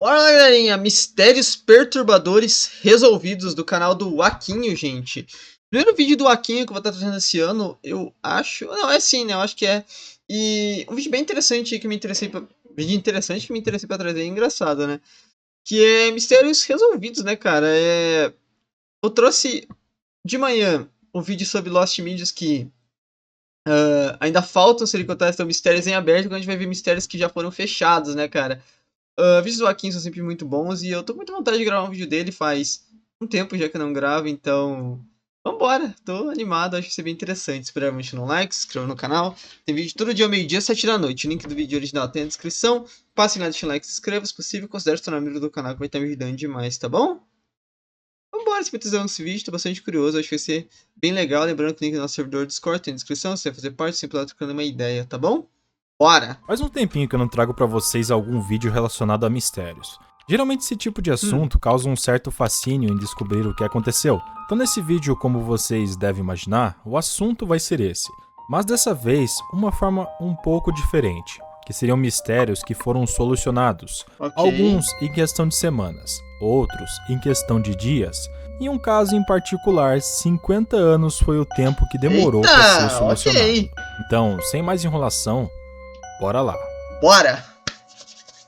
Bora lá, galerinha! Mistérios perturbadores resolvidos do canal do Aquinho, gente. Primeiro vídeo do Aquinho que eu vou estar trazendo esse ano, eu acho. Não, é sim, né? Eu acho que é. E um vídeo bem interessante que me interessei pra. Vídeo interessante que me interessei pra trazer, é engraçado, né? Que é mistérios resolvidos, né, cara? Eu trouxe de manhã um vídeo sobre Lost Medias que ainda faltam ser contados, então mistérios em aberto, quando a gente vai ver mistérios que já foram fechados, né, cara? Vídeos do Akin são sempre muito bons e eu tô com muita vontade de gravar um vídeo dele faz um tempo já que eu não gravo, então vambora, tô animado, acho que vai ser bem interessante. Espero deixar um like, se inscreva no canal, tem vídeo todo dia ao meio-dia, 7 da noite, o link do vídeo original tem na descrição, passe lá, deixa um like, se inscreva, se possível, considere se tornar membro do canal que vai estar me ajudando demais, tá bom? Vambora, se precisar desse vídeo, tô bastante curioso, acho que vai ser bem legal, lembrando que o link do nosso servidor Discord tem na descrição, se você fazer parte, sempre lá trocando uma ideia, tá bom? Bora! Faz um tempinho que eu não trago pra vocês algum vídeo relacionado a mistérios. Geralmente esse tipo de assunto causa um certo fascínio em descobrir o que aconteceu. Então nesse vídeo, como vocês devem imaginar, o assunto vai ser esse. Mas dessa vez, uma forma um pouco diferente, que seriam mistérios que foram solucionados. Ok. Alguns em questão de semanas, outros em questão de dias. Em um caso em particular, 50 anos foi o tempo que demorou para ser solucionado. Ok. Então, sem mais enrolação, bora lá. Bora!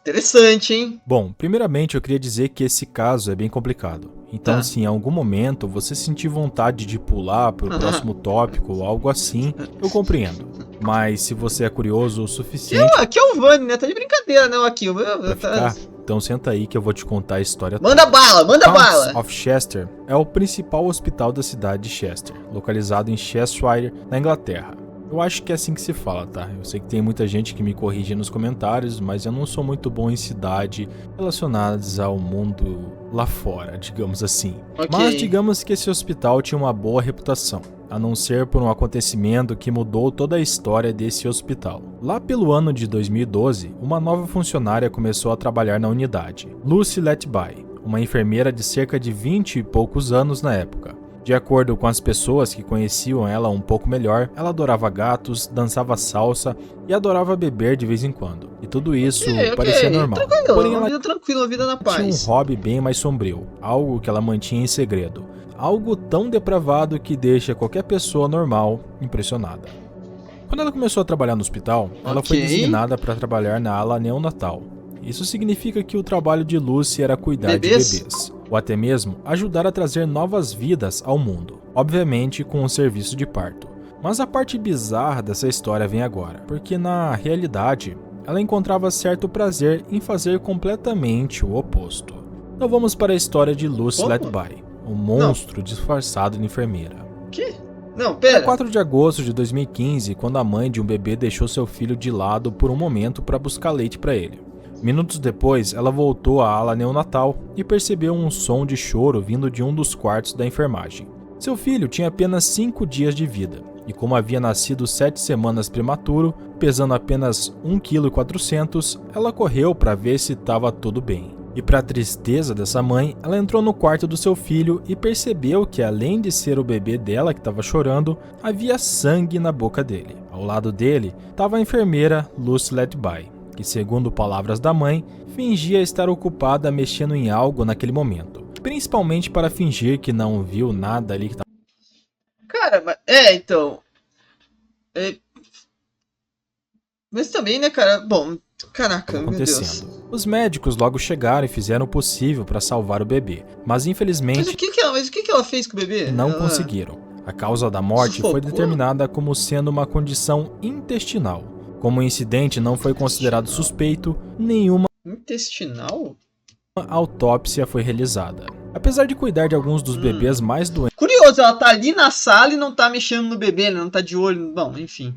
Interessante, hein? Bom, primeiramente eu queria dizer que esse caso é bem complicado. Então, se em algum momento você sentir vontade de pular para o próximo tópico ou algo assim, eu compreendo. Mas se você é curioso o suficiente Aqui é o Vani, né? Tá de brincadeira, né? Aqui, pra ficar, então senta aí que eu vou te contar a história Manda toda. bala, manda Counts bala! of Chester é o principal hospital da cidade de Chester, localizado em Cheshire, na Inglaterra. Eu acho que é assim que se fala, tá? Eu sei que tem muita gente que me corrige nos comentários, mas eu não sou muito bom em cidade relacionadas ao mundo lá fora, digamos assim. Ok. Mas digamos que esse hospital tinha uma boa reputação, a não ser por um acontecimento que mudou toda a história desse hospital. Lá pelo ano de 2012, uma nova funcionária começou a trabalhar na unidade, Lucy Letby, uma enfermeira de cerca de 20 e poucos anos na época. De acordo com as pessoas que conheciam ela um pouco melhor, ela adorava gatos, dançava salsa e adorava beber de vez em quando. E tudo isso parecia normal. Porém, ela vida tranquila, vida na paz. tinha um hobby bem mais sombrio, algo que ela mantinha em segredo. Algo tão depravado que deixa qualquer pessoa normal impressionada. Quando ela começou a trabalhar no hospital, ela foi designada para trabalhar na ala neonatal. Isso significa que o trabalho de Lucy era cuidar de bebês, ou até mesmo ajudar a trazer novas vidas ao mundo, obviamente com o serviço de parto. Mas a parte bizarra dessa história vem agora, porque na realidade, ela encontrava certo prazer em fazer completamente o oposto. Então vamos para a história de Lucy Letby, um monstro disfarçado de enfermeira. Que? Não, pera. Era 4 de agosto de 2015, quando a mãe de um bebê deixou seu filho de lado por um momento para buscar leite para ele. Minutos depois, ela voltou à ala neonatal e percebeu um som de choro vindo de um dos quartos da enfermagem. Seu filho tinha apenas 5 dias de vida, e como havia nascido 7 semanas prematuro, pesando apenas 1,4 kg, ela correu para ver se estava tudo bem. E para a tristeza dessa mãe, ela entrou no quarto do seu filho e percebeu que, além de ser o bebê dela que estava chorando, havia sangue na boca dele. Ao lado dele estava a enfermeira Lucy Letby, que, segundo palavras da mãe, fingia estar ocupada mexendo em algo naquele momento, principalmente para fingir que não viu nada ali que estava. Cara, mas, então... Mas também, né, cara, bom... Caraca, acontecendo. Meu Deus. Os médicos logo chegaram e fizeram o possível para salvar o bebê, mas infelizmente Mas o que ela fez com o bebê? não conseguiram. A causa da morte foi determinada como sendo uma condição intestinal. Como o incidente não foi considerado suspeito, nenhuma intestinal? autópsia foi realizada. Apesar de cuidar de alguns dos bebês mais doentes Curioso, ela tá ali na sala e não tá mexendo no bebê, né? Não tá de olho. Bom, enfim.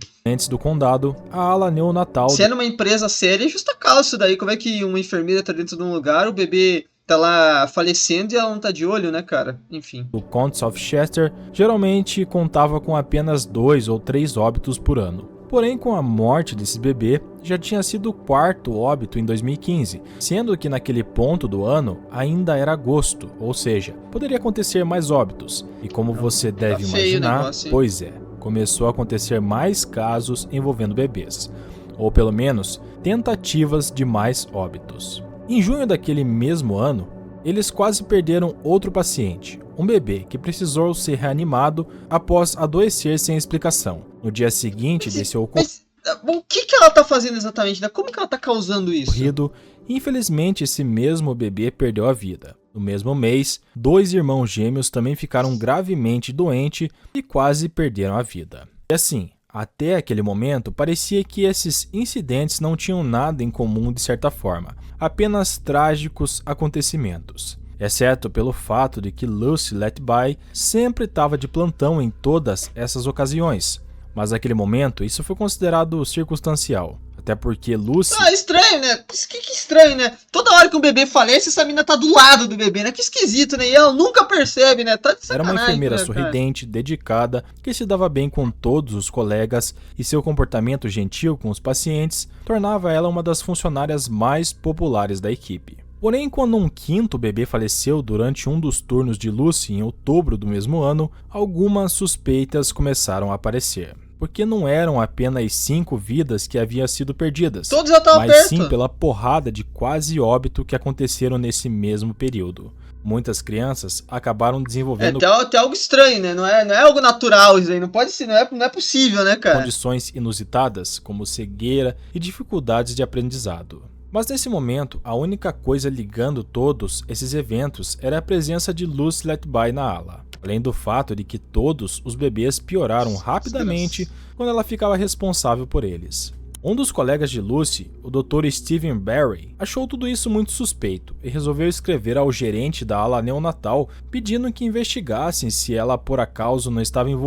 do condado, a ala neonatal... Sendo uma empresa séria, é justa causa isso daí. Como é que uma enfermeira tá dentro de um lugar, o bebê tá lá falecendo e ela não tá de olho, né, cara? Enfim. O Counts of Chester geralmente contava com apenas 2 ou 3 óbitos por ano. Porém, com a morte desse bebê, já tinha sido o 4º óbito em 2015, sendo que naquele ponto do ano ainda era agosto, ou seja, poderia acontecer mais óbitos. E como você deve imaginar, pois é, começou a acontecer mais casos envolvendo bebês, ou pelo menos tentativas de mais óbitos. Em junho daquele mesmo ano, eles quase perderam outro paciente, um bebê que precisou ser reanimado após adoecer sem explicação. No dia seguinte desse Mas o que ela tá fazendo exatamente, né? Como que ela tá causando isso? ocorrido, infelizmente esse mesmo bebê perdeu a vida. No mesmo mês, 2 irmãos gêmeos também ficaram gravemente doentes e quase perderam a vida. E assim, até aquele momento, parecia que esses incidentes não tinham nada em comum de certa forma, apenas trágicos acontecimentos. Exceto pelo fato de que Lucy Letby sempre estava de plantão em todas essas ocasiões, mas naquele momento isso foi considerado circunstancial. Até porque Lucy... estranho, né? Que estranho, né? Toda hora que um bebê falece, essa mina tá do lado do bebê, né? Que esquisito, né? E ela nunca percebe, né? Tá de sacanagem, era uma enfermeira né, sorridente, dedicada, que se dava bem com todos os colegas e seu comportamento gentil com os pacientes tornava ela uma das funcionárias mais populares da equipe. Porém, quando um quinto bebê faleceu durante um dos turnos de Lucy em outubro do mesmo ano, algumas suspeitas começaram a aparecer. Porque não eram apenas 5 vidas que haviam sido perdidas, todos já estavam mas perto. sim pela porrada de quase óbito que aconteceram nesse mesmo período. Muitas crianças acabaram desenvolvendo até algo estranho, né? Não é algo natural isso aí, não pode ser, não é possível, né, cara? condições inusitadas, como cegueira e dificuldades de aprendizado. Mas nesse momento, a única coisa ligando todos esses eventos era a presença de Lucy Letby na ala, além do fato de que todos os bebês pioraram rapidamente quando ela ficava responsável por eles. Um dos colegas de Lucy, o Dr. Stephen Barry, achou tudo isso muito suspeito e resolveu escrever ao gerente da ala neonatal pedindo que investigassem se ela por acaso não estava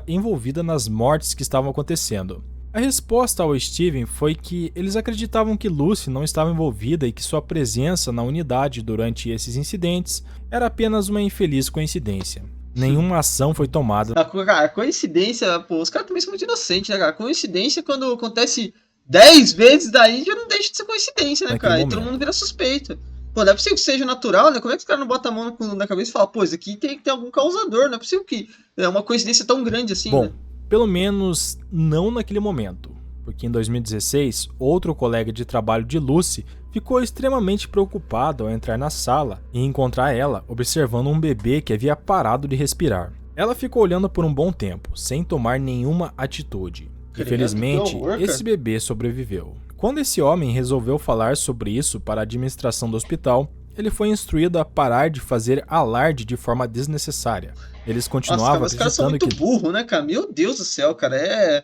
envolvida nas mortes que estavam acontecendo. A resposta ao Steven foi que eles acreditavam que Lucy não estava envolvida e que sua presença na unidade durante esses incidentes era apenas uma infeliz coincidência. Nenhuma ação foi tomada. Cara, coincidência, pô, os caras também são muito inocentes, né, cara? Coincidência, quando acontece 10 vezes daí, já não deixa de ser coincidência, né, cara? E todo mundo vira suspeito. Pô, não é possível que seja natural, né? Como é que os caras não botam a mão na cabeça e falam, pô, isso aqui tem que ter algum causador, não é possível que é uma coincidência tão grande assim, Bom, né? Pelo menos não naquele momento, porque em 2016, outro colega de trabalho de Lucy ficou extremamente preocupado ao entrar na sala e encontrar ela observando um bebê que havia parado de respirar. Ela ficou olhando por um bom tempo, sem tomar nenhuma atitude. Infelizmente, esse bebê sobreviveu. Quando esse homem resolveu falar sobre isso para a administração do hospital, ele foi instruído a parar de fazer alarde de forma desnecessária. Eles continuavam os caras são muito burros, né, cara? Meu Deus do céu, cara,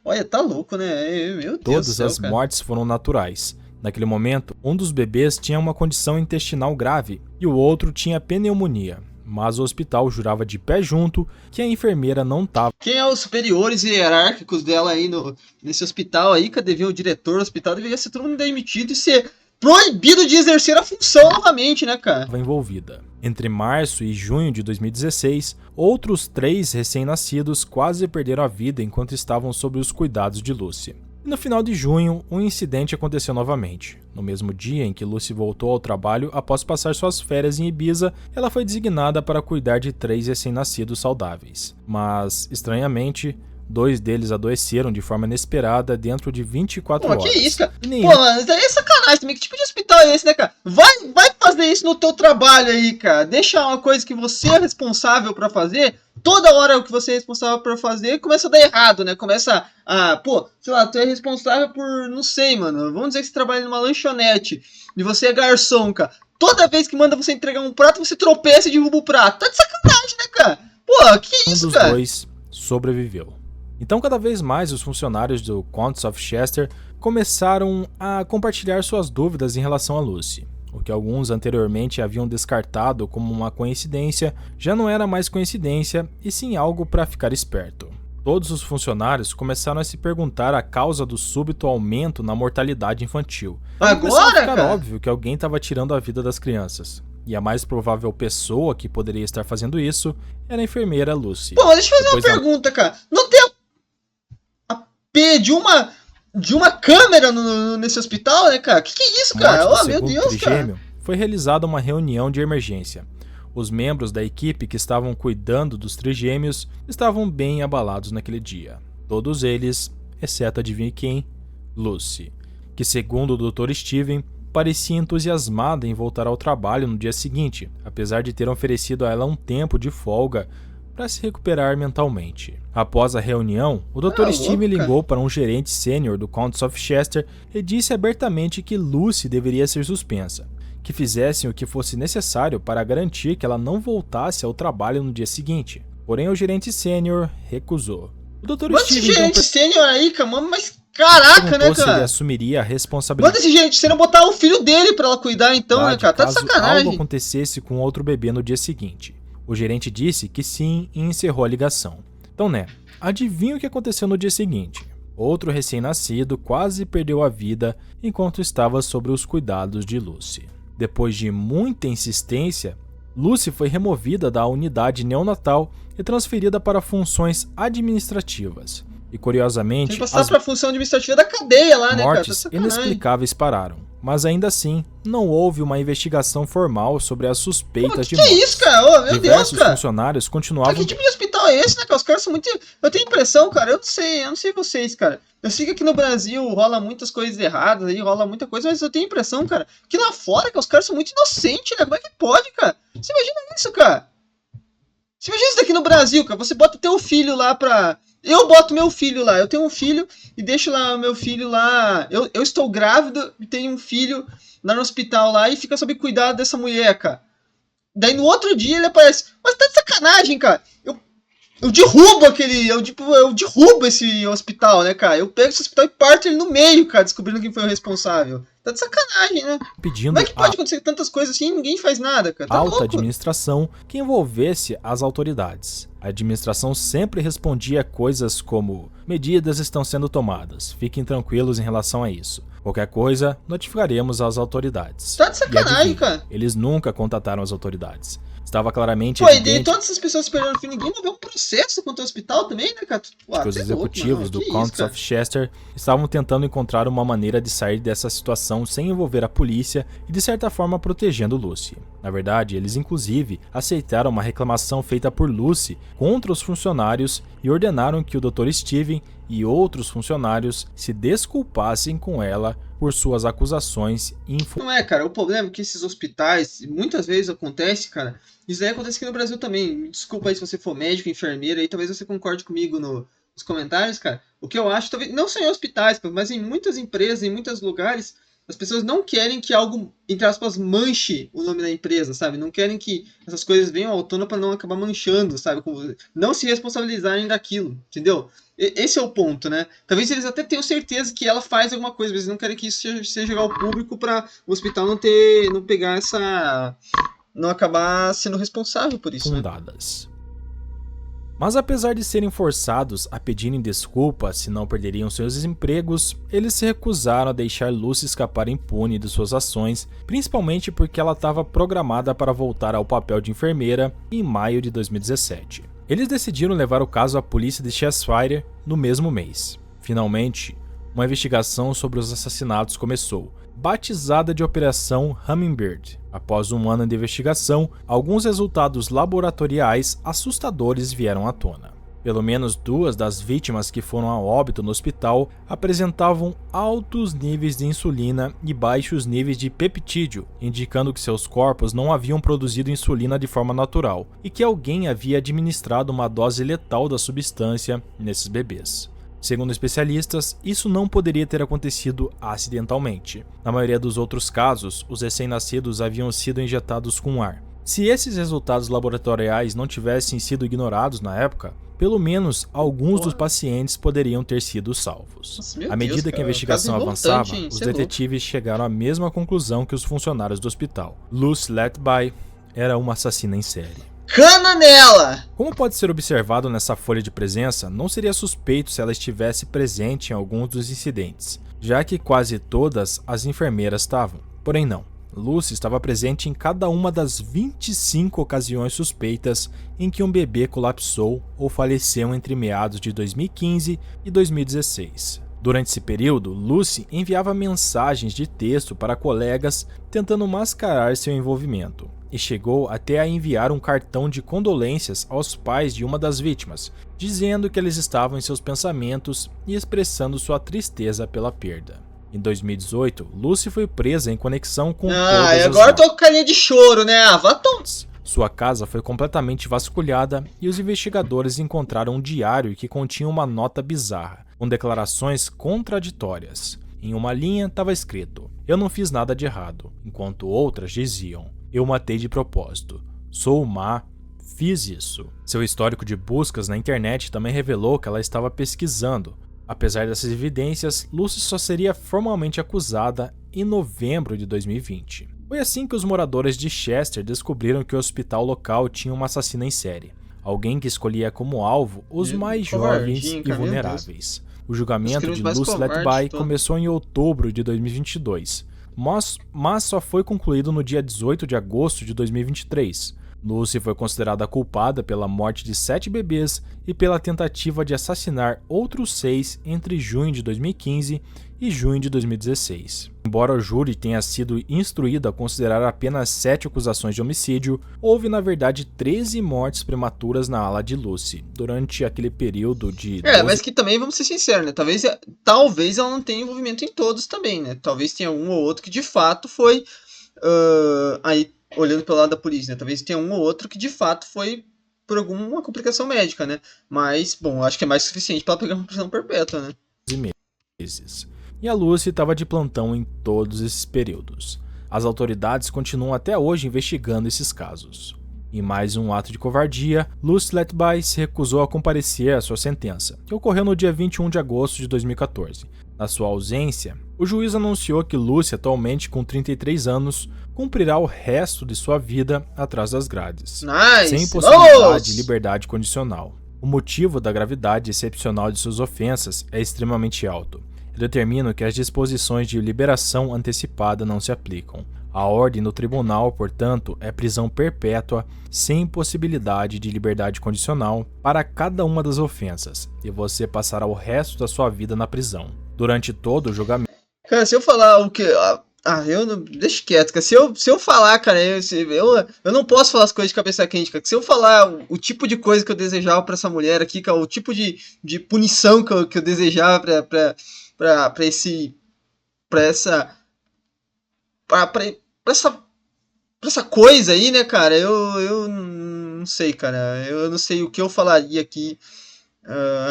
olha, tá louco, né? Meu Deus todas do céu, as cara. mortes foram naturais. Naquele momento, um dos bebês tinha uma condição intestinal grave e o outro tinha pneumonia. Mas o hospital jurava de pé junto que a enfermeira não estava. Quem é os superiores hierárquicos dela aí nesse hospital aí? Cadê ver o diretor do hospital? Deveria ser todo mundo demitido e ser proibido de exercer a função novamente, né, cara? Envolvida. Entre março e junho de 2016, outros 3 recém-nascidos quase perderam a vida enquanto estavam sob os cuidados de Lucy. E no final de junho, um incidente aconteceu novamente. No mesmo dia em que Lucy voltou ao trabalho após passar suas férias em Ibiza, ela foi designada para cuidar de 3 recém-nascidos saudáveis. Mas, estranhamente, 2 deles adoeceram de forma inesperada dentro de 24 horas. Pô, que isso, cara? Pô, mano, isso aí é sacanagem também. Que tipo de hospital é esse, né, cara? Vai fazer isso no teu trabalho aí, cara. Deixa uma coisa que você é responsável pra fazer. Toda hora o que você é responsável por fazer começa a dar errado, né? Começa a... Pô, sei lá, tu é responsável por... Não sei, mano. Vamos dizer que você trabalha numa lanchonete. E você é garçom, cara. Toda vez que manda você entregar um prato, você tropeça e derruba o prato. Tá de sacanagem, né, cara? Pô, que isso, cara? Um dos 2 sobreviveu. Então, cada vez mais, os funcionários do Counts of Chester começaram a compartilhar suas dúvidas em relação a Lucy. O que alguns anteriormente haviam descartado como uma coincidência, já não era mais coincidência, e sim algo para ficar esperto. Todos os funcionários começaram a se perguntar a causa do súbito aumento na mortalidade infantil. Agora, a ficar cara? óbvio que alguém estava tirando a vida das crianças. E a mais provável pessoa que poderia estar fazendo isso era a enfermeira Lucy. Pô, deixa eu fazer uma pergunta, cara. Não tem a P de uma câmera nesse hospital, né, cara? Que é isso, cara? Oh, meu Deus, cara. Foi realizada uma reunião de emergência. Os membros da equipe que estavam cuidando dos trigêmeos estavam bem abalados naquele dia. Todos eles, exceto adivinhe quem? Lucy, que, segundo o Dr. Steven, parecia entusiasmada em voltar ao trabalho no dia seguinte, apesar de ter oferecido a ela um tempo de folga para se recuperar mentalmente. Após a reunião, o Dr. Steven ligou para um gerente sênior do Counts of Chester e disse abertamente que Lucy deveria ser suspensa, que fizessem o que fosse necessário para garantir que ela não voltasse ao trabalho no dia seguinte. Porém, o gerente sênior recusou. O Dr. Manda Steven esse gerente sênior aí, cara, mas caraca, né, se ele cara? assumiria a responsabilidade. Manda esse gerente sênior botar o filho dele pra ela cuidar então, né, cara? Tá de caso sacanagem. algo acontecesse com outro bebê no dia seguinte. O gerente disse que sim e encerrou a ligação. Então, né, adivinha o que aconteceu no dia seguinte? Outro recém-nascido quase perdeu a vida enquanto estava sob os cuidados de Lucy. Depois de muita insistência, Lucy foi removida da unidade neonatal e transferida para funções administrativas. E curiosamente, tem que passar pra função administrativa da cadeia lá, né, cara? Mortes inexplicáveis pararam, mas ainda assim não houve uma investigação formal sobre as suspeitas de morte. Que isso, cara? Ô, meu Diversos Deus, cara. funcionários continuavam. Que tipo de hospital é esse, né, cara? Os caras são muito. Eu tenho impressão, cara, eu não sei vocês, cara. Eu sei que aqui no Brasil rola muitas coisas erradas, aí rola muita coisa, mas eu tenho impressão, cara, que lá fora, cara, os caras são muito inocentes, né? Como é que pode, cara? Você imagina isso, cara? Você imagina isso daqui no Brasil, cara? Você bota teu filho lá pra. Eu boto meu filho lá, eu tenho um filho e deixo lá o meu filho lá. Eu estou grávida e tenho um filho lá no hospital lá e fica sob cuidado dessa mulher, cara. Daí no outro dia ele aparece. Mas tá de sacanagem, cara. Eu derrubo eu derrubo esse hospital, né, cara? Eu pego esse hospital e parto ele no meio, cara, descobrindo quem foi o responsável. Tá de sacanagem, né? Pedindo como é que pode acontecer tantas coisas assim e ninguém faz nada, cara? Tá alta louco. Administração que envolvesse as autoridades. A administração sempre respondia coisas como: medidas estão sendo tomadas, fiquem tranquilos em relação a isso. Qualquer coisa, notificaremos as autoridades. Tá de sacanagem, cara. Eles nunca contataram as autoridades. Estava claramente evidente. evidente. E todas essas pessoas esperando o fim, ninguém moveu um processo contra o hospital também, né, cara? Que os executivos do Counts of Chester estavam tentando encontrar uma maneira de sair dessa situação sem envolver a polícia e de certa forma protegendo Lucy. Na verdade, eles inclusive aceitaram uma reclamação feita por Lucy contra os funcionários e ordenaram que o Dr. Steven e outros funcionários se desculpassem com ela por suas acusações. Não é, cara, o problema é que esses hospitais, muitas vezes acontece, cara, isso aí acontece aqui no Brasil também. Me desculpa aí se você for médico, enfermeira, aí talvez você concorde comigo nos comentários, cara. O que eu acho, talvez, não só em hospitais, mas em muitas empresas, em muitos lugares, as pessoas não querem que algo, entre aspas, manche o nome da empresa, sabe? Não querem que essas coisas venham à tona para não acabar manchando, sabe? Não se responsabilizarem daquilo, entendeu? Esse é o ponto, né? Talvez eles até tenham certeza que ela faz alguma coisa, mas eles não querem que isso seja ao público para o hospital não pegar essa... não acabar sendo responsável por isso, fundadas. Né? Mas apesar de serem forçados a pedirem desculpas se não perderiam seus empregos, eles se recusaram a deixar Lucy escapar impune de suas ações, principalmente porque ela estava programada para voltar ao papel de enfermeira em maio de 2017. Eles decidiram levar o caso à polícia de Cheshire no mesmo mês. Finalmente, uma investigação sobre os assassinatos começou, batizada de Operação Hummingbird. Após um ano de investigação, alguns resultados laboratoriais assustadores vieram à tona. Pelo menos 2 das vítimas que foram a óbito no hospital apresentavam altos níveis de insulina e baixos níveis de peptídeo, indicando que seus corpos não haviam produzido insulina de forma natural e que alguém havia administrado uma dose letal da substância nesses bebês. Segundo especialistas, isso não poderia ter acontecido acidentalmente. Na maioria dos outros casos, os recém-nascidos haviam sido injetados com ar. Se esses resultados laboratoriais não tivessem sido ignorados na época, pelo menos alguns dos pacientes poderiam ter sido salvos. Nossa, à medida que a investigação avançava, os detetives chegaram à mesma conclusão que os funcionários do hospital. Lucy Letby era uma assassina em série. Cana nela! Como pode ser observado nessa folha de presença, não seria suspeito se ela estivesse presente em alguns dos incidentes, já que quase todas as enfermeiras estavam. Porém não, Lucy estava presente em cada uma das 25 ocasiões suspeitas em que um bebê colapsou ou faleceu entre meados de 2015 e 2016. Durante esse período, Lucy enviava mensagens de texto para colegas tentando mascarar seu envolvimento, e chegou até a enviar um cartão de condolências aos pais de uma das vítimas, dizendo que eles estavam em seus pensamentos e expressando sua tristeza pela perda. Em 2018, Lucy foi presa em conexão com e todas agora eu as tô com carinha de choro, né? Sua casa foi completamente vasculhada e os investigadores encontraram um diário que continha uma nota bizarra, com declarações contraditórias. Em uma linha estava escrito: "Eu não fiz nada de errado", enquanto outras diziam: "Eu matei de propósito. Sou má, fiz isso". Seu histórico de buscas na internet também revelou que ela estava pesquisando. Apesar dessas evidências, Lucy só seria formalmente acusada em novembro de 2020. Foi assim que os moradores de Chester descobriram que o hospital local tinha uma assassina em série, alguém que escolhia como alvo os mais jovens e vulneráveis. O julgamento de Lucy Letby começou em outubro de 2022, mas só foi concluído no dia 18 de agosto de 2023. Lucy foi considerada culpada pela morte de 7 bebês e pela tentativa de assassinar outros 6 entre junho de 2015 e junho de 2016. Embora o júri tenha sido instruído a considerar apenas 7 acusações de homicídio, houve na verdade 13 mortes prematuras na ala de Lucy, durante aquele período de 12... mas que também, vamos ser sinceros, né? Talvez ela não tenha envolvimento em todos também, né? Talvez tenha um ou outro que de fato foi... aí, olhando pelo lado da polícia, né? Talvez tenha um ou outro que de fato foi por alguma complicação médica, né? Mas, bom, acho que é mais que suficiente para pegar uma prisão perpétua, né? Meses. E a Lucy estava de plantão em todos esses períodos. As autoridades continuam até hoje investigando esses casos. Em mais um ato de covardia, Lucy Letby se recusou a comparecer à sua sentença, que ocorreu no dia 21 de agosto de 2014. Na sua ausência, o juiz anunciou que Lucy, atualmente com 33 anos, cumprirá o resto de sua vida atrás das grades, sem possibilidade de liberdade condicional. O motivo da gravidade excepcional de suas ofensas é extremamente alto. Determina que as disposições de liberação antecipada não se aplicam. A ordem do tribunal, portanto, é prisão perpétua sem possibilidade de liberdade condicional para cada uma das ofensas, e você passará o resto da sua vida na prisão. Durante todo o julgamento... Cara, se eu falar o que... eu não... Deixa quieto, cara. Se eu falar, cara, eu não posso falar as coisas de cabeça quente, cara. Se eu falar o tipo de coisa que eu desejava pra essa mulher aqui, cara, o tipo de punição que eu desejava pra essa coisa aí, né, cara, eu não sei, cara, eu não sei o que eu falaria aqui.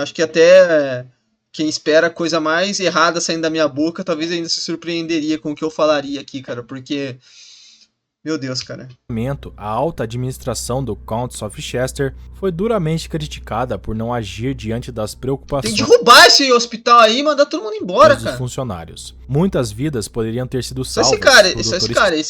Acho que até quem espera coisa mais errada saindo da minha boca, talvez ainda se surpreenderia com o que eu falaria aqui, cara, porque... Meu Deus, cara. A alta administração do Counts of Chester foi duramente criticada por não agir diante das preocupações... Tem que derrubar esse hospital aí e mandar todo mundo embora, cara. ...dos funcionários. Muitas vidas poderiam ter sido salvas. Esse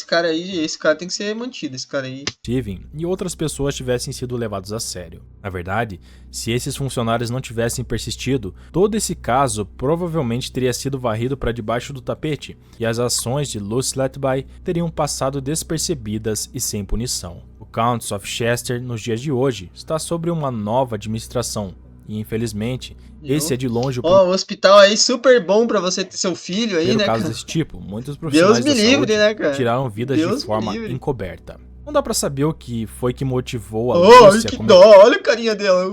cara tem que ser mantido, esse cara aí. Steven e outras pessoas tivessem sido levados a sério. Na verdade, se esses funcionários não tivessem persistido, todo esse caso provavelmente teria sido varrido para debaixo do tapete e as ações de Lucy Letby teriam passado despercebidas e sem punição. O Counts of Chester, nos dias de hoje, está sob uma nova administração. E infelizmente, esse é de longe o hospital aí super bom pra você ter seu filho aí, né, caso desse tipo, muitos profissionais da saúde, né, cara? Tiraram vidas de forma encoberta. Não dá pra saber o que foi que motivou a Lúcia a dó, olha a carinha dela.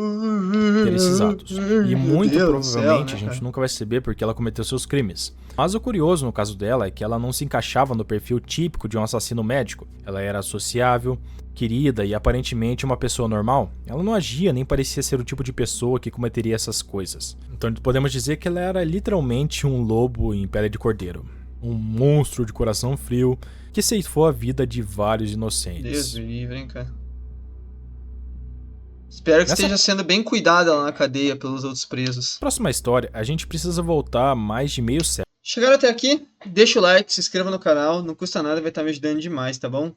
Ter esses atos. E muito provavelmente a gente nunca vai saber porque ela cometeu seus crimes. Mas o curioso no caso dela é que ela não se encaixava no perfil típico de um assassino médico. Ela era sociável, querida e aparentemente uma pessoa normal. Ela não agia nem parecia ser o tipo de pessoa que cometeria essas coisas. Então podemos dizer que ela era literalmente um lobo em pele de cordeiro. Um monstro de coração frio que ceifou a vida de vários inocentes. Deus me livre, hein, cara. Espero que esteja sendo bem cuidada lá na cadeia pelos outros presos. Próxima história, a gente precisa voltar mais de meio século. Chegaram até aqui? Deixa o like, se inscreva no canal, não custa nada, vai estar me ajudando demais, tá bom?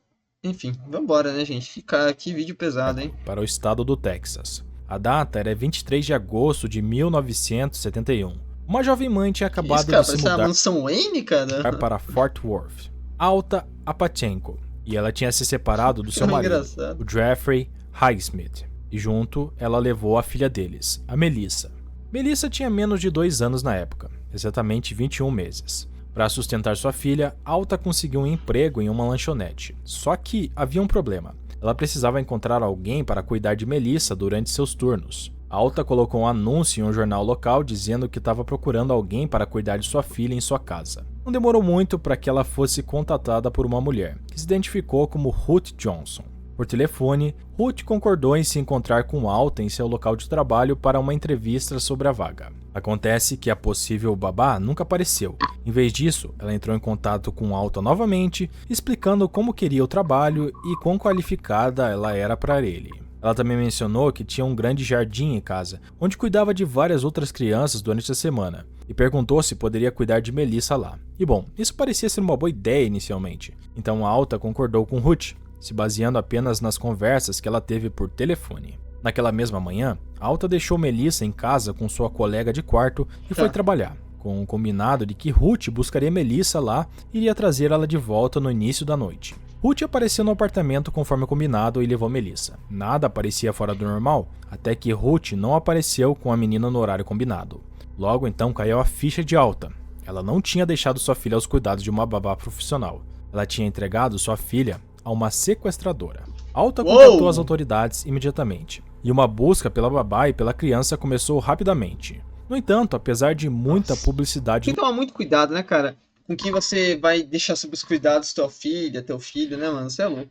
Enfim, vambora, né, gente? Que vídeo pesado, hein? Para o estado do Texas. A data era 23 de agosto de 1971. Uma jovem mãe tinha acabado de se mudar mansão Wayne, cara? para Fort Worth, Alta Apachenko, e ela tinha se separado do seu marido, o Jeffrey Highsmith, e junto ela levou a filha deles, a Melissa. Melissa tinha menos de 2 anos na época, exatamente 21 meses. Para sustentar sua filha, Alta conseguiu um emprego em uma lanchonete. Só que havia um problema. Ela precisava encontrar alguém para cuidar de Melissa durante seus turnos. A Alta colocou um anúncio em um jornal local dizendo que estava procurando alguém para cuidar de sua filha em sua casa. Não demorou muito para que ela fosse contatada por uma mulher, que se identificou como Ruth Johnson. Por telefone, Ruth concordou em se encontrar com Alta em seu local de trabalho para uma entrevista sobre a vaga. Acontece que a possível babá nunca apareceu. Em vez disso, ela entrou em contato com Alta novamente, explicando como queria o trabalho e quão qualificada ela era para ele. Ela também mencionou que tinha um grande jardim em casa, onde cuidava de várias outras crianças durante a semana, e perguntou se poderia cuidar de Melissa lá. E bom, isso parecia ser uma boa ideia inicialmente, então a Alta concordou com Ruth, se baseando apenas nas conversas que ela teve por telefone. Naquela mesma manhã, a Alta deixou Melissa em casa com sua colega de quarto e foi trabalhar, com o combinado de que Ruth buscaria Melissa lá e iria trazer ela de volta no início da noite. Ruth apareceu no apartamento conforme combinado e levou Melissa. Nada parecia fora do normal, até que Ruth não apareceu com a menina no horário combinado. Logo então caiu a ficha de Alta. Ela não tinha deixado sua filha aos cuidados de uma babá profissional. Ela tinha entregado sua filha a uma sequestradora. Alta contatou as autoridades imediatamente, e uma busca pela babá e pela criança começou rapidamente. No entanto, apesar de muita publicidade... Tem que tomar muito cuidado, né, cara? Com quem você vai deixar sob os cuidados tua filha, teu filho, né, mano? Você é louco,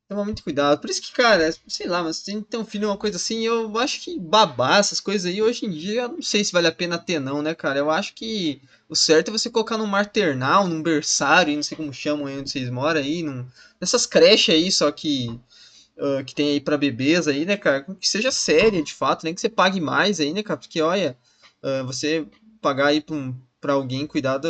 Toma muito cuidado. Por isso que, cara, sei lá, mas tem que ter um filho, uma coisa assim, eu acho que babá, essas coisas aí, hoje em dia, eu não sei se vale a pena ter não, né, cara? Eu acho que o certo é você colocar num maternal, num berçário, não sei como chamam aí onde vocês moram aí, nessas creches aí, só que tem aí pra bebês aí, né, cara? Que seja séria, de fato, nem que você pague mais aí, né, cara? Porque, olha, você pagar aí pra alguém, cuidado,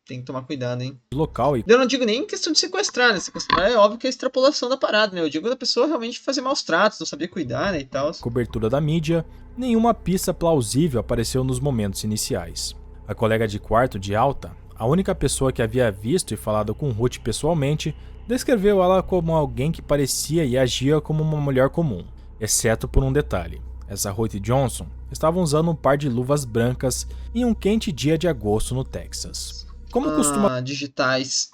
tem que tomar cuidado, hein? Local e... Eu não digo nem em questão de sequestrar, né? Sequestrar é óbvio que é a extrapolação da parada, né? Eu digo da pessoa realmente fazer maus tratos, não saber cuidar, né, e tal. Cobertura da mídia, nenhuma pista plausível apareceu nos momentos iniciais. A colega de quarto de Alta, a única pessoa que havia visto e falado com Ruth pessoalmente, descreveu ela como alguém que parecia e agia como uma mulher comum, exceto por um detalhe. Essa Ruth Johnson estava usando um par de luvas brancas em um quente dia de agosto no Texas. Como costuma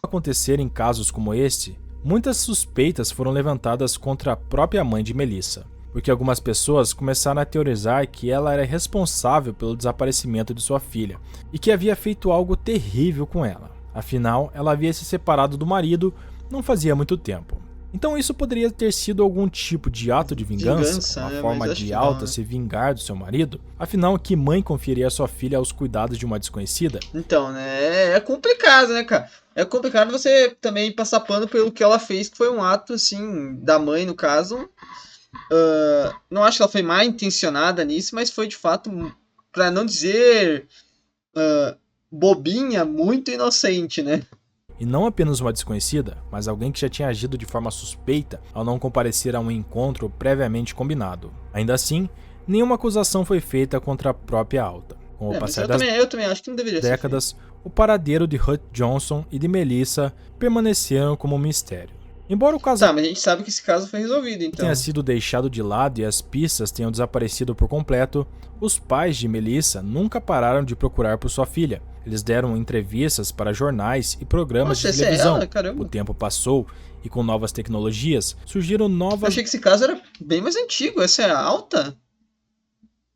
acontecer em casos como este, muitas suspeitas foram levantadas contra a própria mãe de Melissa, porque algumas pessoas começaram a teorizar que ela era responsável pelo desaparecimento de sua filha e que havia feito algo terrível com ela. Afinal, ela havia se separado do marido não fazia muito tempo. Então isso poderia ter sido algum tipo de ato de vingança, uma forma de Alta se vingar do seu marido? Afinal, que mãe confiaria sua filha aos cuidados de uma desconhecida? Então, né, é complicado, né, cara? É complicado você também passar pano pelo que ela fez, que foi um ato, assim, da mãe, no caso. Não acho que ela foi mal intencionada nisso, mas foi, de fato, pra não dizer bobinha, muito inocente, né? E não apenas uma desconhecida, mas alguém que já tinha agido de forma suspeita ao não comparecer a um encontro previamente combinado. Ainda assim, nenhuma acusação foi feita contra a própria Alta. Com o passar das eu também acho que não deveria décadas, ser o paradeiro de Ruth Johnson e de Melissa permaneceram como um mistério. Embora o caso mas a gente sabe que esse caso foi resolvido, então. tenha sido deixado de lado e as pistas tenham desaparecido por completo, os pais de Melissa nunca pararam de procurar por sua filha. Eles deram entrevistas para jornais e programas de televisão. O tempo passou e com novas tecnologias surgiram novas... Eu achei que esse caso era bem mais antigo. Essa é a Alta?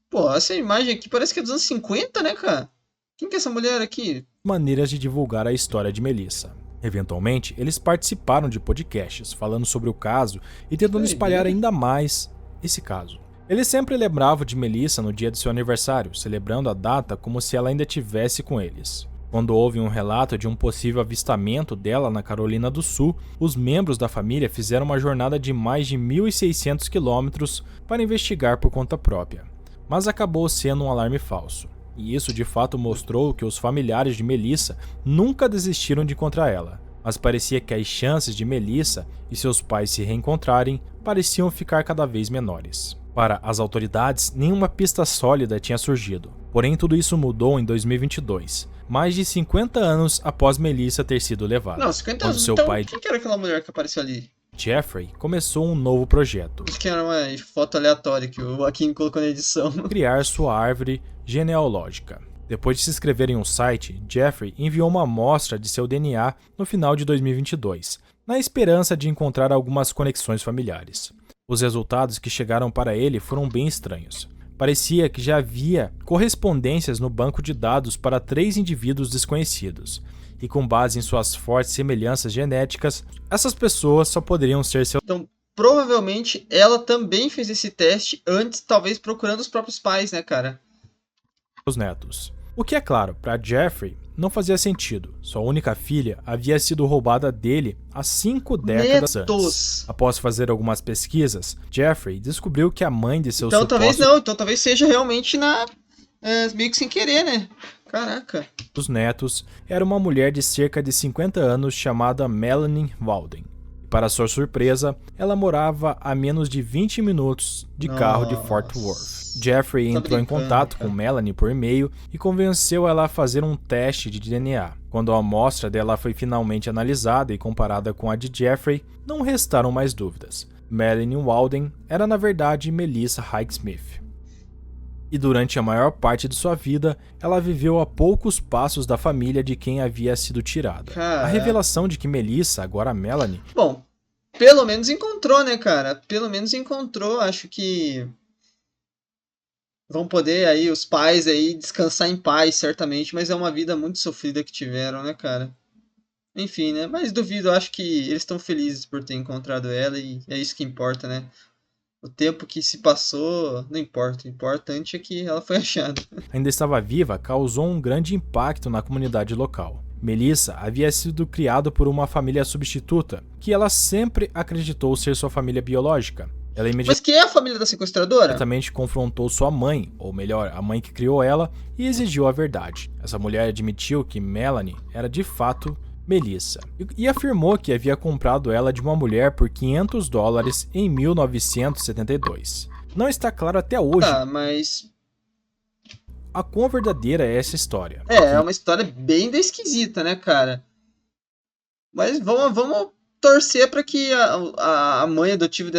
Pô, essa imagem aqui parece que é dos anos 50, né, cara? Quem que é essa mulher aqui? Maneiras de divulgar a história de Melissa. Eventualmente, eles participaram de podcasts falando sobre o caso e tentando espalhar ainda mais esse caso. Eles sempre lembravam de Melissa no dia de seu aniversário, celebrando a data como se ela ainda estivesse com eles. Quando houve um relato de um possível avistamento dela na Carolina do Sul, os membros da família fizeram uma jornada de mais de 1.600 quilômetros para investigar por conta própria. Mas acabou sendo um alarme falso. E isso de fato mostrou que os familiares de Melissa nunca desistiram de encontrar ela, mas parecia que as chances de Melissa e seus pais se reencontrarem pareciam ficar cada vez menores. Para as autoridades, nenhuma pista sólida tinha surgido. Porém, tudo isso mudou em 2022, mais de 50 anos após Melissa ter sido levada. Não, 50 anos, então quem que era aquela mulher que apareceu ali? Jeffrey começou um novo projeto. Acho que era uma foto aleatória que o Joaquim colocou na edição. Criar sua árvore genealógica. Depois de se inscrever em um site, Jeffrey enviou uma amostra de seu DNA no final de 2022, na esperança de encontrar algumas conexões familiares. Os resultados que chegaram para ele foram bem estranhos. Parecia que já havia correspondências no banco de dados para 3 indivíduos desconhecidos, e com base em suas fortes semelhanças genéticas, essas pessoas só poderiam ser seus Então, provavelmente, ela também fez esse teste antes, talvez procurando os próprios pais, né, cara? netos. O que, é claro, para Jeffrey não fazia sentido. Sua única filha havia sido roubada dele há 5 décadas antes. Após fazer algumas pesquisas, Jeffrey descobriu que a mãe de seu Então talvez seja realmente meio que sem querer, né? Caraca. Os netos era uma mulher de cerca de 50 anos chamada Melanie Walden. Para sua surpresa, ela morava a menos de 20 minutos de carro de Fort Worth. Jeffrey entrou em contato com Melanie por e-mail e convenceu ela a fazer um teste de DNA. Quando a amostra dela foi finalmente analisada e comparada com a de Jeffrey, não restaram mais dúvidas. Melanie Walden era na verdade Melissa Highsmith. E durante a maior parte de sua vida, ela viveu a poucos passos da família de quem havia sido tirada. A revelação de que Melissa, agora Melanie... Bom, pelo menos encontrou, né, cara? Pelo menos encontrou, acho que... vão poder aí, os pais aí, descansar em paz, certamente, mas é uma vida muito sofrida que tiveram, né, cara? Enfim, né? Mas duvido, acho que eles estão felizes por ter encontrado ela e é isso que importa, né? O tempo que se passou não importa, o importante é que ela foi achada. Ainda estava viva, causou um grande impacto na comunidade local. Melissa havia sido criada por uma família substituta, que ela sempre acreditou ser sua família biológica. Ela Mas quem é a família da sequestradora? Imediatamente confrontou sua mãe, ou melhor, a mãe que criou ela, e exigiu a verdade. Essa mulher admitiu que Melanie era de fato Melissa, e afirmou que havia comprado ela de uma mulher por $500 em 1972. Não está claro até hoje mas... a quão verdadeira é essa história. É uma história bem esquisita, né, cara? Mas vamos torcer para que a mãe adotiva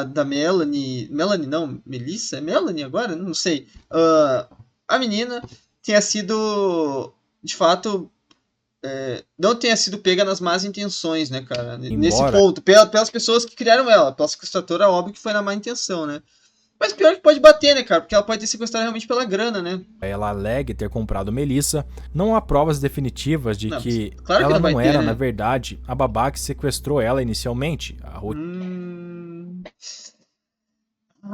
da Melanie... Melanie não, Melissa? É Melanie agora? Não sei. A menina tenha sido, de fato... não tenha sido pega nas más intenções, né, cara? Nesse ponto, pelas pessoas que criaram ela. Pela sequestradora, óbvio que foi na má intenção, né? Mas pior que pode bater, né, cara? Porque ela pode ter sequestrado realmente pela grana, né? Ela alega ter comprado Melissa. Não há provas definitivas de que claro ela que não era, ter, né? na verdade, a babá que sequestrou ela inicialmente. A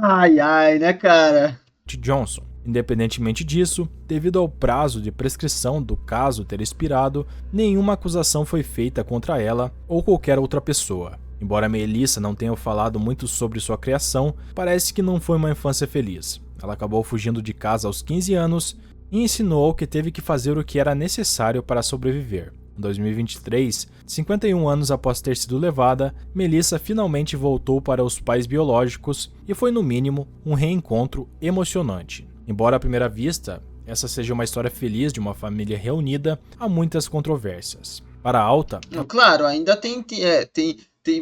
Ai, né, cara? Johnson. Independentemente disso, devido ao prazo de prescrição do caso ter expirado, nenhuma acusação foi feita contra ela ou qualquer outra pessoa. Embora Melissa não tenha falado muito sobre sua criação, parece que não foi uma infância feliz. Ela acabou fugindo de casa aos 15 anos e ensinou que teve que fazer o que era necessário para sobreviver. Em 2023, 51 anos após ter sido levada, Melissa finalmente voltou para os pais biológicos e foi, no mínimo, um reencontro emocionante. Embora à primeira vista essa seja uma história feliz de uma família reunida, há muitas controvérsias. Para Alta... Claro, ainda tem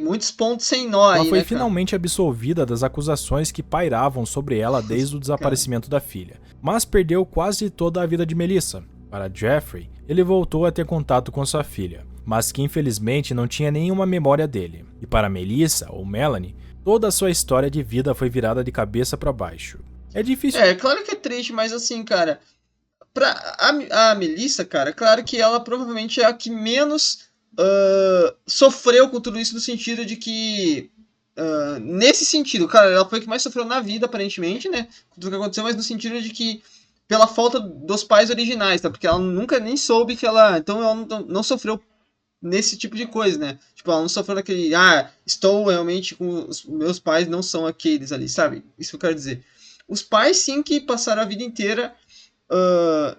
muitos pontos sem nó aí, ela foi né, finalmente absolvida das acusações que pairavam sobre ela desde o desaparecimento da filha, mas perdeu quase toda a vida de Melissa. Para Jeffrey, ele voltou a ter contato com sua filha, mas que infelizmente não tinha nenhuma memória dele. E para Melissa, ou Melanie, toda a sua história de vida foi virada de cabeça para baixo. É difícil... claro que é triste, mas assim, cara... Pra a Melissa, cara, claro que ela provavelmente é a que menos sofreu com tudo isso, no sentido de que... nesse sentido, cara, ela foi a que mais sofreu na vida, aparentemente, né? Com tudo que aconteceu, mas no sentido de que... pela falta dos pais originais, tá? Porque ela nunca nem soube que ela... Então ela não sofreu nesse tipo de coisa, né? Tipo, ela não sofreu daquele... estou realmente com... os meus pais não são aqueles ali, sabe? Isso que eu quero dizer. Os pais, sim, que passaram a vida inteira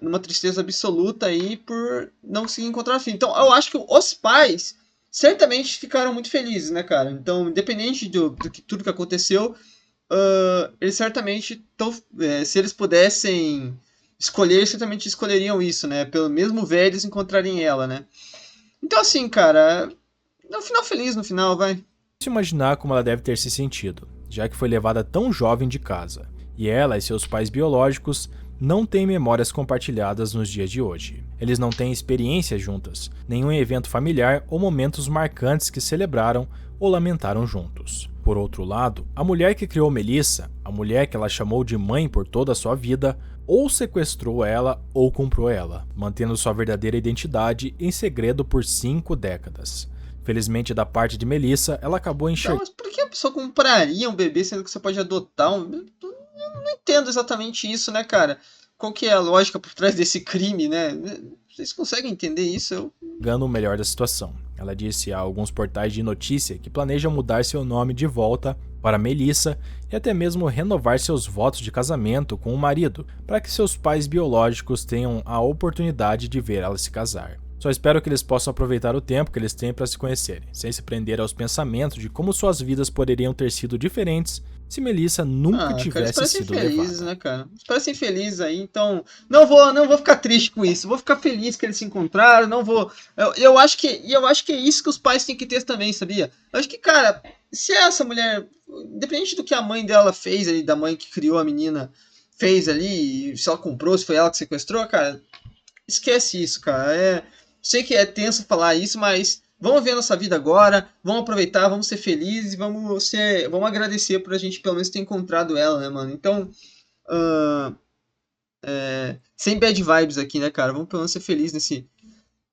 numa tristeza absoluta aí por não conseguir encontrar a filha. Então, eu acho que os pais certamente ficaram muito felizes, né, cara? Então, independente de tudo que aconteceu, eles certamente, se eles pudessem escolher, eles certamente escolheriam isso, né? Pelo mesmo velhos encontrarem ela, né? Então, assim, cara, é um final feliz no final, vai. Se imaginar como ela deve ter se sentido, já que foi levada tão jovem de casa. E ela e seus pais biológicos não têm memórias compartilhadas nos dias de hoje. Eles não têm experiências juntas, nenhum evento familiar ou momentos marcantes que celebraram ou lamentaram juntos. Por outro lado, a mulher que criou Melissa, a mulher que ela chamou de mãe por toda a sua vida, ou sequestrou ela ou comprou ela, mantendo sua verdadeira identidade em segredo por 5 décadas. Felizmente, da parte de Melissa, ela acabou enxergando. Mas por que a pessoa compraria um bebê sendo que você pode adotar um? Eu não entendo exatamente isso, né, cara? Qual que é a lógica por trás desse crime, né? Vocês conseguem entender isso? O melhor da situação. Ela disse a alguns portais de notícia que planejam mudar seu nome de volta para Melissa e até mesmo renovar seus votos de casamento com o marido, para que seus pais biológicos tenham a oportunidade de ver ela se casar. Só espero que eles possam aproveitar o tempo que eles têm para se conhecerem, sem se prender aos pensamentos de como suas vidas poderiam ter sido diferentes se Melissa nunca tivesse sido felizes, levada. né, cara? Eles parecem felizes aí, então não vou ficar triste com isso. Vou ficar feliz que eles se encontraram, não vou. Eu acho que é isso que os pais têm que ter também, sabia? Eu acho que, cara, se essa mulher, independente do que a mãe dela fez ali, da mãe que criou a menina, fez ali, se ela comprou, se foi ela que sequestrou, cara, esquece isso, cara. Sei que é tenso falar isso, mas vamos ver a nossa vida agora, vamos aproveitar, vamos ser felizes e vamos agradecer por a gente pelo menos ter encontrado ela, né, mano? Então, sem bad vibes aqui, né, cara? Vamos pelo menos ser felizes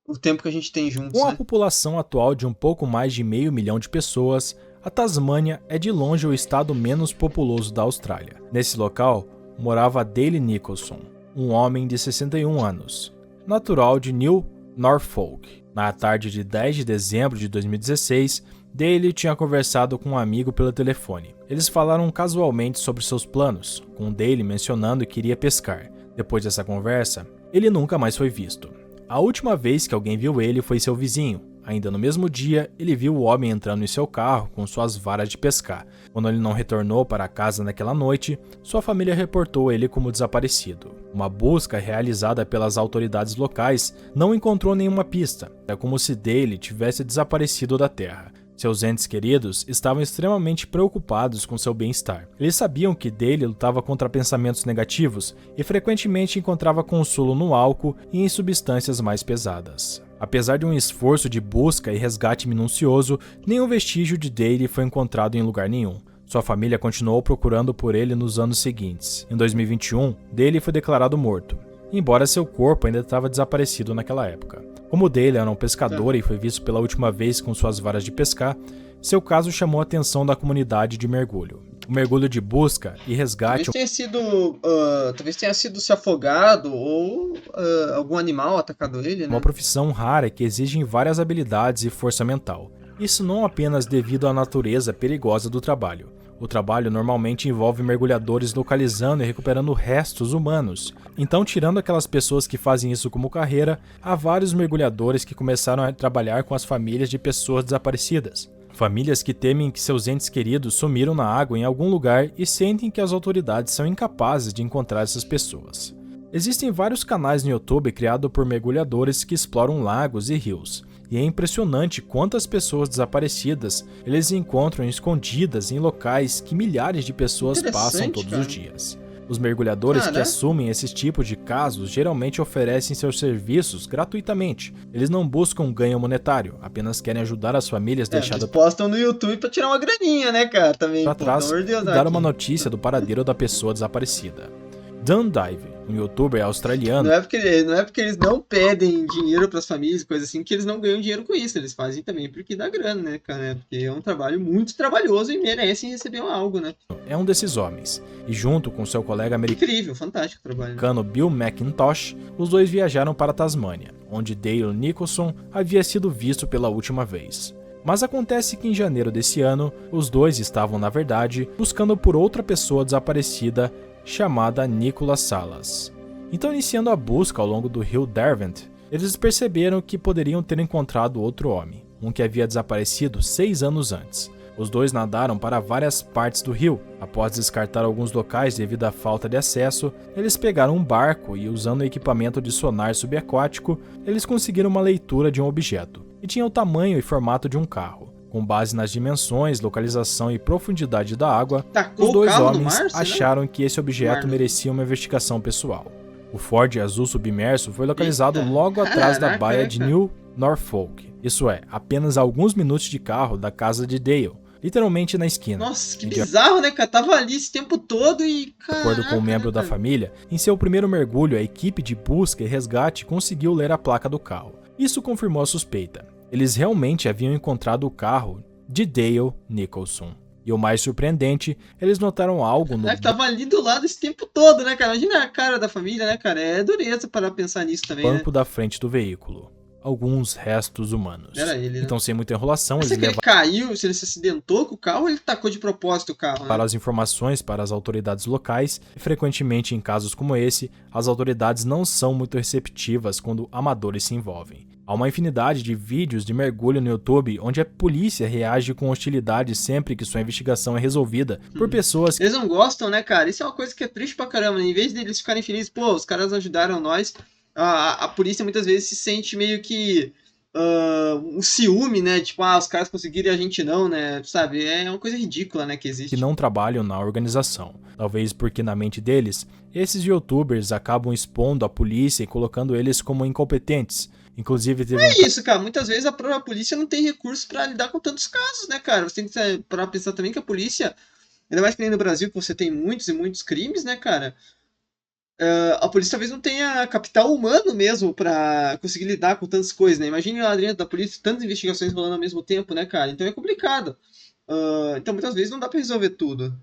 o tempo que a gente tem juntos, Com né? a população atual de um pouco mais de 500 mil de pessoas, a Tasmânia é de longe o estado menos populoso da Austrália. Nesse local, morava Dale Nicholson, um homem de 61 anos, natural de New Norfolk. Na tarde de 10 de dezembro de 2016, Dale tinha conversado com um amigo pelo telefone. Eles falaram casualmente sobre seus planos, com Dale mencionando que iria pescar. Depois dessa conversa, ele nunca mais foi visto. A última vez que alguém viu ele foi seu vizinho. Ainda no mesmo dia, ele viu o homem entrando em seu carro com suas varas de pescar. Quando ele não retornou para casa naquela noite, sua família reportou ele como desaparecido. Uma busca realizada pelas autoridades locais não encontrou nenhuma pista. É como se Dale tivesse desaparecido da terra. Seus entes queridos estavam extremamente preocupados com seu bem-estar. Eles sabiam que Dale lutava contra pensamentos negativos e frequentemente encontrava consolo no álcool e em substâncias mais pesadas. Apesar de um esforço de busca e resgate minucioso, nenhum vestígio de Dale foi encontrado em lugar nenhum. Sua família continuou procurando por ele nos anos seguintes. Em 2021, Dale foi declarado morto, embora seu corpo ainda estava desaparecido naquela época. Como Dale era um pescador e foi visto pela última vez com suas varas de pescar, seu caso chamou a atenção da comunidade de mergulho. O mergulho de busca e resgate... Talvez tenha sido se afogado ou algum animal atacado ele, né? Uma profissão rara que exige várias habilidades e força mental. Isso não apenas devido à natureza perigosa do trabalho. O trabalho normalmente envolve mergulhadores localizando e recuperando restos humanos. Então, tirando aquelas pessoas que fazem isso como carreira, há vários mergulhadores que começaram a trabalhar com as famílias de pessoas desaparecidas. Famílias que temem que seus entes queridos sumiram na água em algum lugar e sentem que as autoridades são incapazes de encontrar essas pessoas. Existem vários canais no YouTube criados por mergulhadores que exploram lagos e rios. E é impressionante quantas pessoas desaparecidas eles encontram escondidas em locais que milhares de pessoas passam todos os dias. Os mergulhadores que assumem esses tipos de casos geralmente oferecem seus serviços gratuitamente. Eles não buscam ganho monetário, apenas querem ajudar as famílias deixadas... Eles postam no YouTube pra tirar uma graninha, né, cara? Também, para trás e dar uma notícia do paradeiro da pessoa desaparecida. Dundive, um youtuber australiano... Não é porque eles não pedem dinheiro pras famílias e coisas assim que eles não ganham dinheiro com isso. Eles fazem também porque dá grana, né, cara? Porque é um trabalho muito trabalhoso e merecem receber algo, né? É um desses homens. E junto com seu colega americano... Incrível, fantástico trabalho. Né? Bill McIntosh, os dois viajaram para a Tasmânia, onde Dale Nicholson havia sido visto pela última vez. Mas acontece que em janeiro desse ano, os dois estavam, na verdade, buscando por outra pessoa desaparecida chamada Nicholas Salas. Então, iniciando a busca ao longo do rio Derwent, eles perceberam que poderiam ter encontrado outro homem, um que havia desaparecido 6 anos antes. Os dois nadaram para várias partes do rio. Após descartar alguns locais devido à falta de acesso, eles pegaram um barco e, usando o equipamento de sonar subaquático, eles conseguiram uma leitura de um objeto, e tinha o tamanho e formato de um carro. Com base nas dimensões, localização e profundidade da água, os dois homens acharam que esse objeto merecia uma investigação pessoal. O Ford azul submerso foi localizado logo atrás da baía de New Norfolk, isso é, apenas alguns minutos de carro da casa de Dale. literalmente na esquina. Nossa, que bizarro, né, cara? Tava ali esse tempo todo e... De acordo com um membro da família, em seu primeiro mergulho, a equipe de busca e resgate conseguiu ler a placa do carro. Isso confirmou a suspeita. Eles realmente haviam encontrado o carro de Dale Nicholson. E o mais surpreendente, eles notaram algo no... Tava ali do lado esse tempo todo, né, cara? Imagina a cara da família, né, cara? É dureza para pensar nisso também, banco da frente do veículo. Alguns restos humanos. Era ele, né? Então, sem muita enrolação, eles levaram... Ele caiu, se ele se acidentou com o carro, ele tacou de propósito o carro, né? Para as informações para as autoridades locais, e frequentemente em casos como esse, as autoridades não são muito receptivas quando amadores se envolvem. Há uma infinidade de vídeos de mergulho no YouTube onde a polícia reage com hostilidade sempre que sua investigação é resolvida por pessoas que... Eles não gostam, né, cara? Isso é uma coisa que é triste pra caramba, né? Em vez deles ficarem felizes, pô, os caras ajudaram nós, a polícia muitas vezes se sente meio que um ciúme, né? Tipo, os caras conseguiram e a gente não, né? Sabe? É uma coisa ridícula, né, que existe. Que não trabalham na organização. Talvez porque na mente deles, esses youtubers acabam expondo a polícia e colocando eles como incompetentes. Inclusive teve isso, cara. Muitas vezes a própria polícia não tem recursos pra lidar com tantos casos, né, cara? Você tem que parar pra pensar também que a polícia, ainda mais que nem no Brasil, que você tem muitos e muitos crimes, né, cara? A polícia talvez não tenha capital humano mesmo pra conseguir lidar com tantas coisas, né? Imagine lá dentro da polícia tantas investigações rolando ao mesmo tempo, né, cara? Então é complicado. Então muitas vezes não dá pra resolver tudo.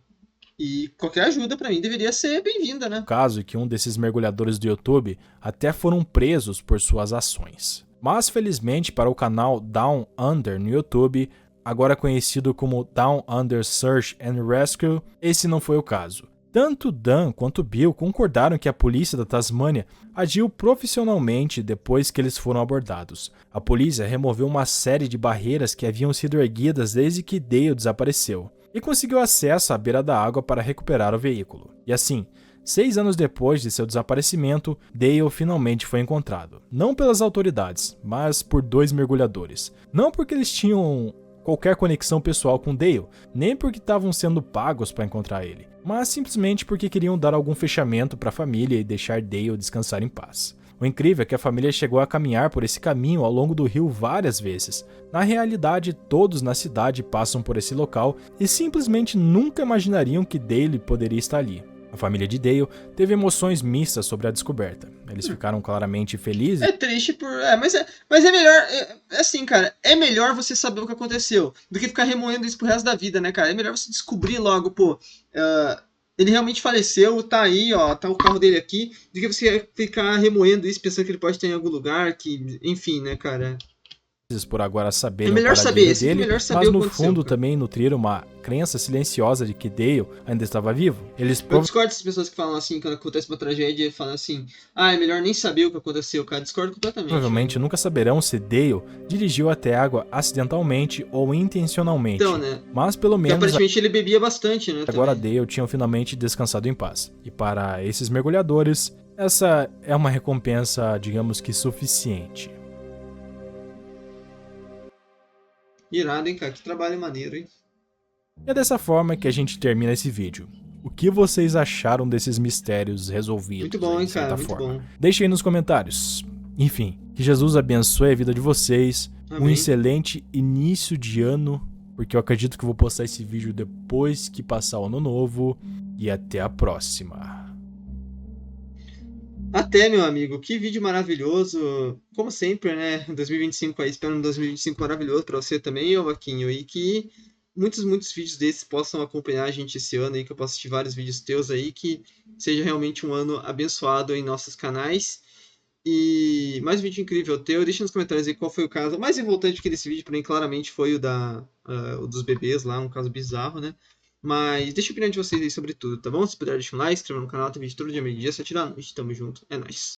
E qualquer ajuda pra mim deveria ser bem-vinda, né? Caso que um desses mergulhadores do YouTube até foram presos por suas ações. Mas felizmente para o canal Down Under no YouTube, agora conhecido como Down Under Search and Rescue, esse não foi o caso. Tanto Dan quanto Bill concordaram que a polícia da Tasmânia agiu profissionalmente depois que eles foram abordados. A polícia removeu uma série de barreiras que haviam sido erguidas desde que Dale desapareceu e conseguiu acesso à beira da água para recuperar o veículo. E assim, 6 anos depois de seu desaparecimento, Dale finalmente foi encontrado. Não pelas autoridades, mas por 2 mergulhadores. Não porque eles tinham qualquer conexão pessoal com Dale, nem porque estavam sendo pagos para encontrar ele, mas simplesmente porque queriam dar algum fechamento para a família e deixar Dale descansar em paz. O incrível é que a família chegou a caminhar por esse caminho ao longo do rio várias vezes. Na realidade, todos na cidade passam por esse local e simplesmente nunca imaginariam que Dale poderia estar ali. A família de Dale teve emoções mistas sobre a descoberta. Eles ficaram claramente felizes. É triste mas é melhor, assim, cara, é melhor você saber o que aconteceu do que ficar remoendo isso pro resto da vida, né, cara? É melhor você descobrir logo, ele realmente faleceu, tá aí, ó, tá o carro dele aqui, do que você ficar remoendo isso pensando que ele pode estar em algum lugar, que, enfim, né, cara? Por agora saberem o paradeiro dele, mas no fundo também nutriram uma crença silenciosa de que Dale ainda estava vivo. Eu discordo dessas pessoas que falam assim, quando acontece uma tragédia, e falam assim, é melhor nem saber o que aconteceu, cara. Discordo completamente. Provavelmente nunca saberão se Dale dirigiu até a água acidentalmente ou intencionalmente. Então, né? Mas pelo menos... aparentemente ele bebia bastante, né? Agora Dale tinha finalmente descansado em paz. E para esses mergulhadores, essa é uma recompensa, digamos que suficiente. Irado, hein, cara? Que trabalho maneiro, hein? E é dessa forma que a gente termina esse vídeo. O que vocês acharam desses mistérios resolvidos? Muito bom, hein, cara? Muito bom. Deixem aí nos comentários. Enfim, que Jesus abençoe a vida de vocês. Amém. Um excelente início de ano, porque eu acredito que eu vou postar esse vídeo depois que passar o ano novo. E até a próxima. Até, meu amigo, que vídeo maravilhoso, como sempre, né, 2025 aí, espero um 2025 maravilhoso pra você também, ô Vaquinho, e que muitos vídeos desses possam acompanhar a gente esse ano aí, que eu possa assistir vários vídeos teus aí, que seja realmente um ano abençoado em nossos canais, e mais um vídeo incrível teu, deixa nos comentários aí qual foi o caso, o mais revoltante que desse vídeo pra mim claramente foi o dos bebês lá, um caso bizarro, né. Mas deixa a opinião de vocês aí sobre tudo, tá bom? Se puder, deixa um like, se inscreva no canal, tem vídeo todo dia, meio-dia, 7 da noite. Tamo junto, é nóis.